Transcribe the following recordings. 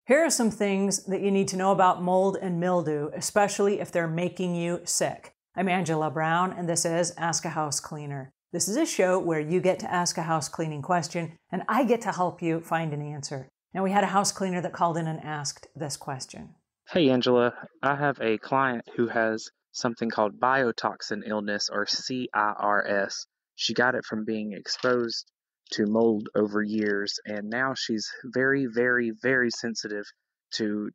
Here are some things that you need to know about mold and mildew, especially if they're making you sick. I'm Angela Brown, and this is Ask a House Cleaner. This is a show where you get to ask a house cleaning question, and I get to help you find an answer. Now, we had a house cleaner that called in and asked this question. Hey Angela, I have a client who has something called biotoxin illness, or CIRS. She got it from being exposed to mold over years, and now she's very, very, very sensitive to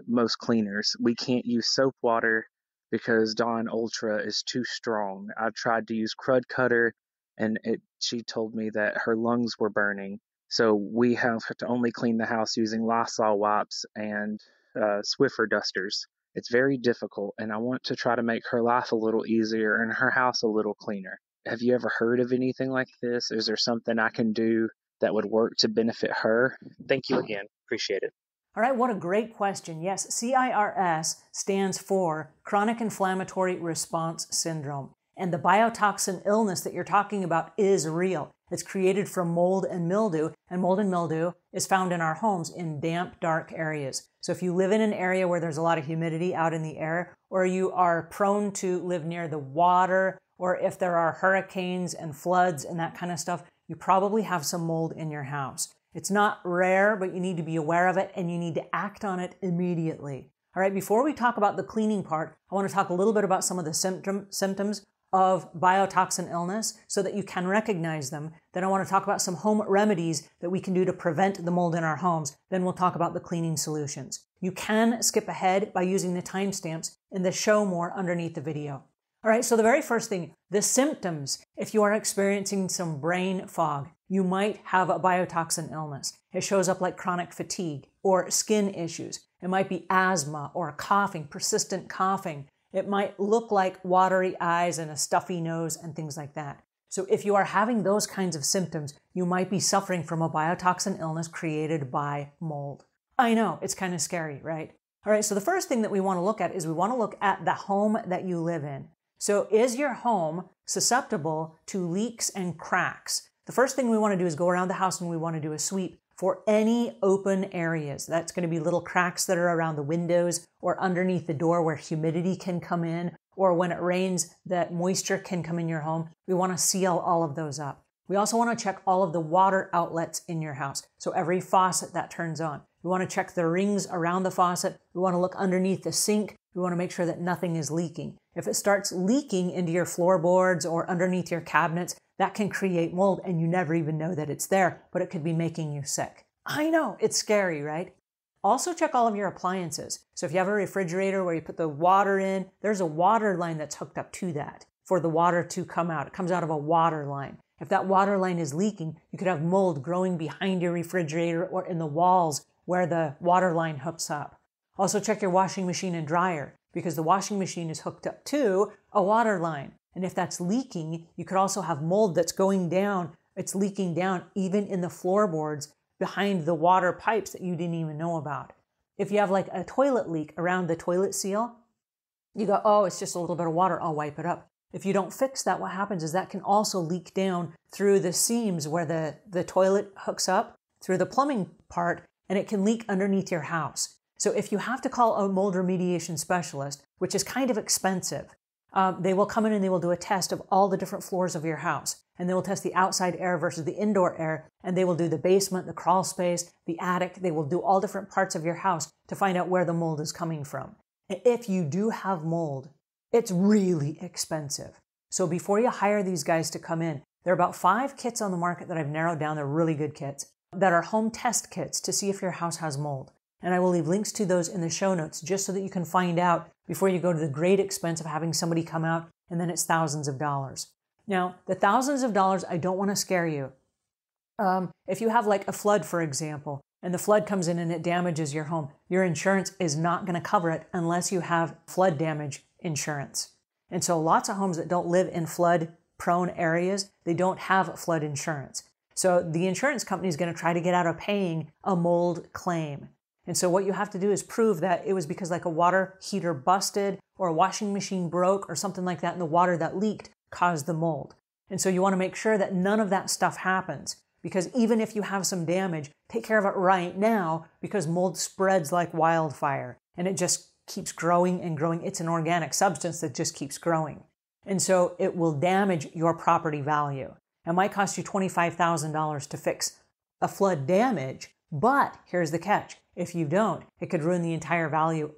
most cleaners. We can't use soap water because Dawn Ultra is too strong. I tried to use Crud Cutter, and she told me that her lungs were burning. So we have to only clean the house using Lysol wipes and Swiffer dusters. It's very difficult, and I want to try to make her life a little easier and her house a little cleaner. Have you ever heard of anything like this? Is there something I can do that would work to benefit her? Thank you again. Appreciate it. All right, what a great question. Yes, CIRS stands for Chronic Inflammatory Response Syndrome. And the biotoxin illness that you're talking about is real. It's created from mold and mildew is found in our homes in damp, dark areas. So if you live in an area where there's a lot of humidity out in the air, or you are prone to live near the water, or if there are hurricanes and floods and that kind of stuff, you probably have some mold in your house. It's not rare, but you need to be aware of it and you need to act on it immediately. All right, before we talk about the cleaning part, I want to talk a little bit about some of the symptoms of biotoxin illness so that you can recognize them. Then I want to talk about some home remedies that we can do to prevent the mold in our homes. Then we'll talk about the cleaning solutions. You can skip ahead by using the timestamps in the show more underneath the video. All right, so the very first thing, the symptoms. If you are experiencing some brain fog, you might have a biotoxin illness. It shows up like chronic fatigue or skin issues. It might be asthma or coughing, persistent coughing. It might look like watery eyes and a stuffy nose and things like that. So if you are having those kinds of symptoms, you might be suffering from a biotoxin illness created by mold. I know, it's kind of scary, right? All right, so the first thing that we want to look at is we want to look at the home that you live in. So is your home susceptible to leaks and cracks? The first thing we want to do is go around the house and we want to do a sweep for any open areas. That's going to be little cracks that are around the windows or underneath the door where humidity can come in, or when it rains that moisture can come in your home. We want to seal all of those up. We also want to check all of the water outlets in your house. So every faucet that turns on. We want to check the rings around the faucet. We want to look underneath the sink. We want to make sure that nothing is leaking. If it starts leaking into your floorboards or underneath your cabinets, that can create mold and you never even know that it's there, but it could be making you sick. I know, it's scary, right? Also check all of your appliances. So if you have a refrigerator where you put the water in, there's a water line that's hooked up to that for the water to come out. It comes out of a water line. If that water line is leaking, you could have mold growing behind your refrigerator or in the walls where the water line hooks up. Also check your washing machine and dryer because the washing machine is hooked up to a water line. And if that's leaking, you could also have mold that's going down. It's leaking down even in the floorboards behind the water pipes that you didn't even know about. If you have like a toilet leak around the toilet seal, you go, oh, it's just a little bit of water, I'll wipe it up. If you don't fix that, what happens is that can also leak down through the seams where the toilet hooks up through the plumbing part, and it can leak underneath your house. So if you have to call a mold remediation specialist, which is kind of expensive, they will come in and they will do a test of all the different floors of your house. And they will test the outside air versus the indoor air. And they will do the basement, the crawl space, the attic. They will do all different parts of your house to find out where the mold is coming from. And if you do have mold, it's really expensive. So before you hire these guys to come in, there are about 5 kits on the market that I've narrowed down. They're really good kits that are home test kits to see if your house has mold. And I will leave links to those in the show notes just so that you can find out before you go to the great expense of having somebody come out and then it's thousands of dollars. Now, the thousands of dollars, I don't want to scare you. If you have like a flood, for example, and the flood comes in and it damages your home, your insurance is not going to cover it unless you have flood damage insurance. And so lots of homes that don't live in flood-prone areas, they don't have flood insurance. So the insurance company is going to try to get out of paying a mold claim. And so what you have to do is prove that it was because like a water heater busted or a washing machine broke or something like that, and the water that leaked caused the mold. And so you want to make sure that none of that stuff happens. because even if you have some damage, take care of it right now, because mold spreads like wildfire and it just keeps growing and growing. It's an organic substance that just keeps growing. And so it will damage your property value. It might cost you $25,000 to fix a flood damage, but here's the catch. If you don't, it could ruin the entire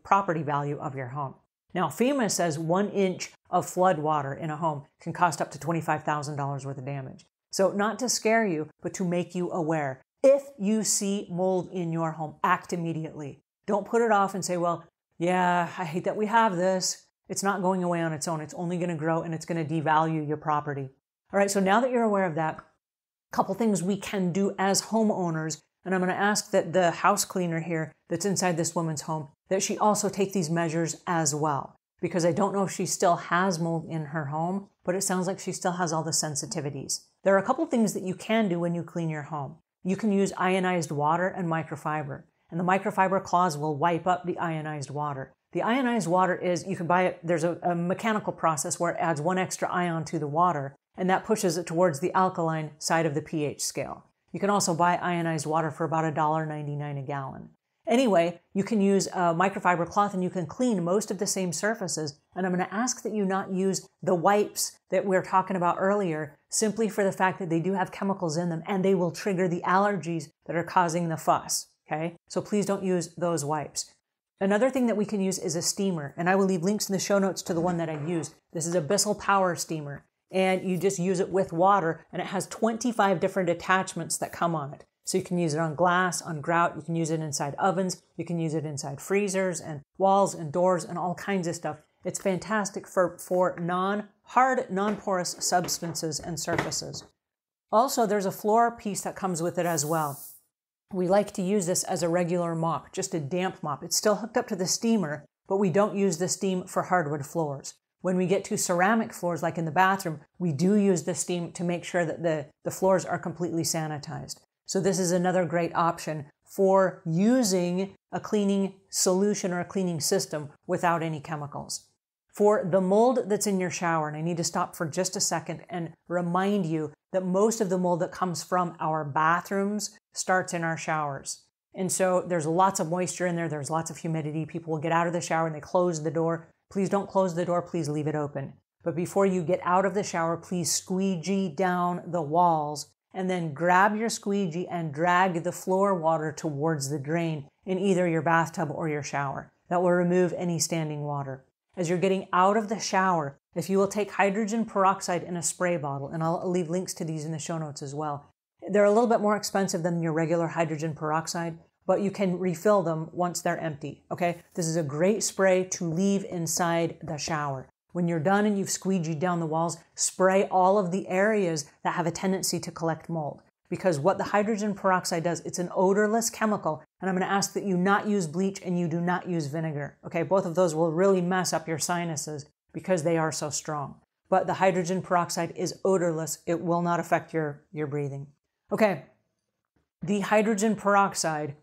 property value of your home. Now, FEMA says 1 inch of flood water in a home can cost up to $25,000 worth of damage. So not to scare you, but to make you aware. If you see mold in your home, act immediately. Don't put it off and say, well, yeah, I hate that we have this. It's not going away on its own. It's only going to grow and it's going to devalue your property. All right, so now that you're aware of that, a couple things we can do as homeowners, and I'm going to ask that the house cleaner here that's inside this woman's home, that she also take these measures as well. Because I don't know if she still has mold in her home, but it sounds like she still has all the sensitivities. There are a couple things that you can do when you clean your home. You can use ionized water and microfiber. And the microfiber cloths will wipe up the ionized water. The ionized water is, you can buy it, there's a mechanical process where it adds 1 extra ion to the water, and that pushes it towards the alkaline side of the pH scale. You can also buy ionized water for about $1.99 a gallon. Anyway, you can use a microfiber cloth and you can clean most of the same surfaces. And I'm going to ask that you not use the wipes that we were talking about earlier, simply for the fact that they do have chemicals in them and they will trigger the allergies that are causing the fuss. Okay? So please don't use those wipes. Another thing that we can use is a steamer, and I will leave links in the show notes to the one that I used. This is a Bissell Power Steamer, and you just use it with water, and it has 25 different attachments that come on it. So you can use it on glass, on grout, you can use it inside ovens, you can use it inside freezers and walls and doors and all kinds of stuff. It's fantastic for non-hard, non-porous substances and surfaces. Also, there's a floor piece that comes with it as well. We like to use this as a regular mop, just a damp mop. It's still hooked up to the steamer, but we don't use the steam for hardwood floors. When we get to ceramic floors, like in the bathroom, we do use the steam to make sure that the floors are completely sanitized. So this is another great option for using a cleaning solution or a cleaning system without any chemicals. For the mold that's in your shower, and I need to stop for just a second and remind you that most of the mold that comes from our bathrooms starts in our showers. And so there's lots of moisture in there, there's lots of humidity. People will get out of the shower and they close the door. Please don't close the door, please leave it open. But before you get out of the shower, please squeegee down the walls and then grab your squeegee and drag the floor water towards the drain in either your bathtub or your shower. That will remove any standing water. As you're getting out of the shower, if you will take hydrogen peroxide in a spray bottle, and I'll leave links to these in the show notes as well. They're a little bit more expensive than your regular hydrogen peroxide, but you can refill them once they're empty, okay? This is a great spray to leave inside the shower. When you're done and you've squeegeed down the walls, spray all of the areas that have a tendency to collect mold. Because what the hydrogen peroxide does, it's an odorless chemical, and I'm going to ask that you not use bleach and you do not use vinegar. Okay, both of those will really mess up your sinuses because they are so strong. But the hydrogen peroxide is odorless. It will not affect your breathing. Okay, the hydrogen peroxide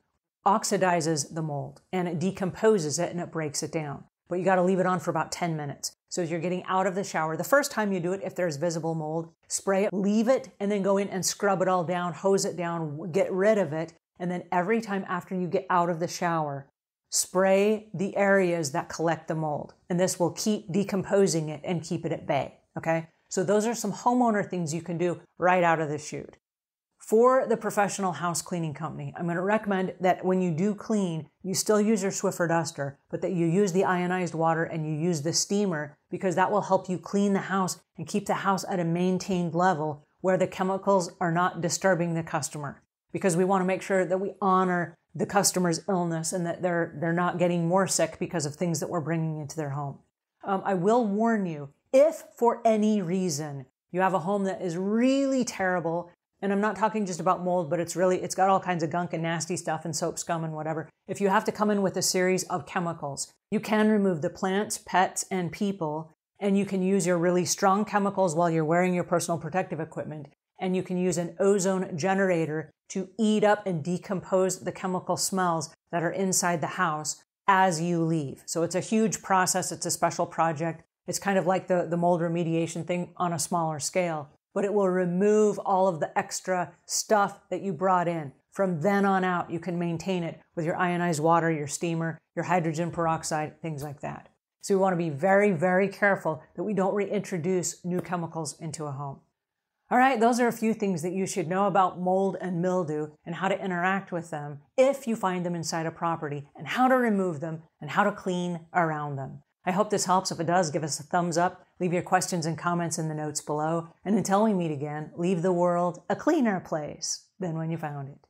oxidizes the mold and it decomposes it and it breaks it down. But you got to leave it on for about 10 minutes. So as you're getting out of the shower, the first time you do it, if there's visible mold, spray it, leave it, and then go in and scrub it all down, hose it down, get rid of it. And then every time after you get out of the shower, spray the areas that collect the mold. And this will keep decomposing it and keep it at bay, okay? So those are some homeowner things you can do right out of the chute. For the professional house cleaning company, I'm going to recommend that when you do clean, you still use your Swiffer duster, but that you use the ionized water and you use the steamer, because that will help you clean the house and keep the house at a maintained level where the chemicals are not disturbing the customer. Because we want to make sure that we honor the customer's illness and that they're not getting more sick because of things that we're bringing into their home. I will warn you, if for any reason you have a home that is really terrible, and I'm not talking just about mold, but it's got all kinds of gunk and nasty stuff and soap scum and whatever. If you have to come in with a series of chemicals, you can remove the plants, pets, and people, and you can use your really strong chemicals while you're wearing your personal protective equipment. And you can use an ozone generator to eat up and decompose the chemical smells that are inside the house as you leave. So it's a huge process. It's a special project. It's kind of like the mold remediation thing on a smaller scale. but it will remove all of the extra stuff that you brought in. From then on out, you can maintain it with your ionized water, your steamer, your hydrogen peroxide, things like that. So we want to be very, very careful that we don't reintroduce new chemicals into a home. All right, those are a few things that you should know about mold and mildew and how to interact with them if you find them inside a property, and how to remove them and how to clean around them. I hope this helps. If it does, give us a thumbs up, leave your questions and comments in the notes below, and until we meet again, leave the world a cleaner place than when you found it.